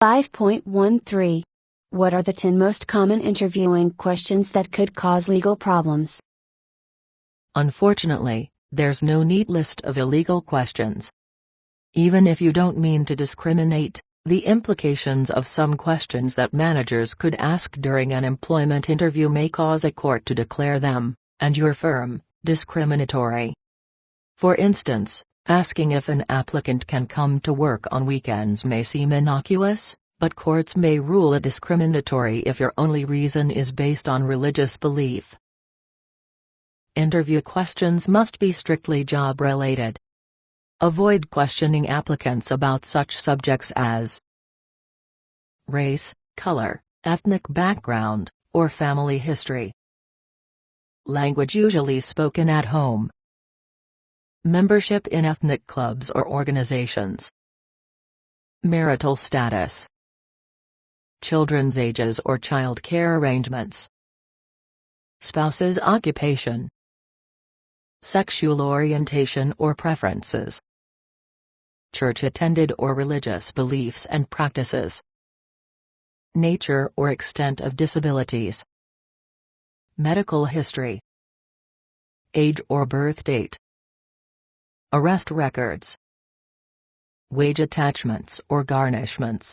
5.13. What are the 10 most common interviewing questions that could cause legal problems? Unfortunately, there's no neat list of illegal questions. Even if you don't mean to discriminate, the implications of some questions that managers could ask during an employment interview may cause a court to declare them, and your firm, discriminatory. For instance, asking if an applicant can come to work on weekends may seem innocuous, but courts may rule it discriminatory if your only reason is based on religious belief. Interview questions must be strictly job-related. Avoid questioning applicants about such subjects as race, color, ethnic background, or family history. Language usually spoken at home. Membership in ethnic clubs or organizations. Marital status. Children's ages or child care arrangements. Spouse's occupation. Sexual orientation or preferences. Church attended or religious beliefs and practices. Nature or extent of disabilities. Medical history. Age or birth date. Arrest records. Wage attachments or garnishments.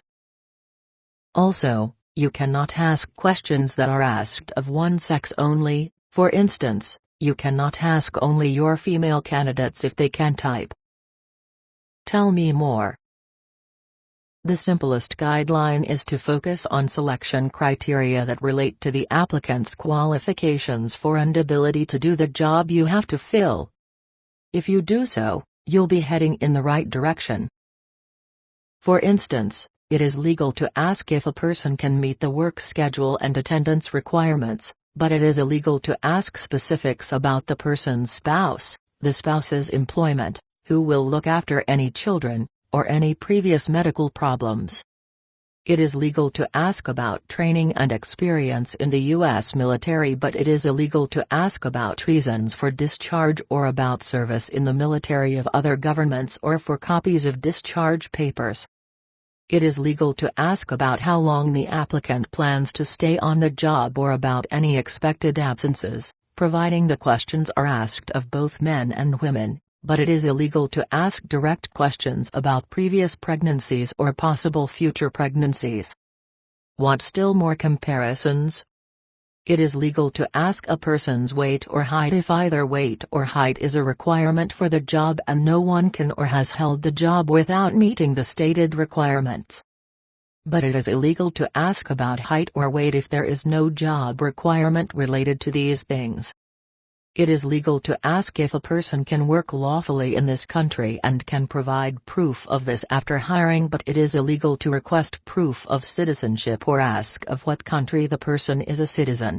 Also, you cannot ask questions that are asked of one sex only. For instance, you cannot ask only your female candidates if they can type. Tell me more. The simplest guideline is to focus on selection criteria that relate to the applicant's qualifications for and ability to do the job you have to fill. If you do so, you'll be heading in the right direction. For instance, it is legal to ask if a person can meet the work schedule and attendance requirements, but it is illegal to ask specifics about the person's spouse, the spouse's employment, who will look after any children, or any previous medical problems. It is legal to ask about training and experience in the U.S. military, but it is illegal to ask about reasons for discharge or about service in the military of other governments or for copies of discharge papers. It is legal to ask about how long the applicant plans to stay on the job or about any expected absences, providing the questions are asked of both men and women, but it is illegal to ask direct questions about previous pregnancies or possible future pregnancies. Want still more comparisons? It is legal to ask a person's weight or height if either weight or height is a requirement for the job and no one can or has held the job without meeting the stated requirements. But it is illegal to ask about height or weight if there is no job requirement related to these things. It is legal to ask if a person can work lawfully in this country and can provide proof of this after hiring, but it is illegal to request proof of citizenship or ask of what country the person is a citizen.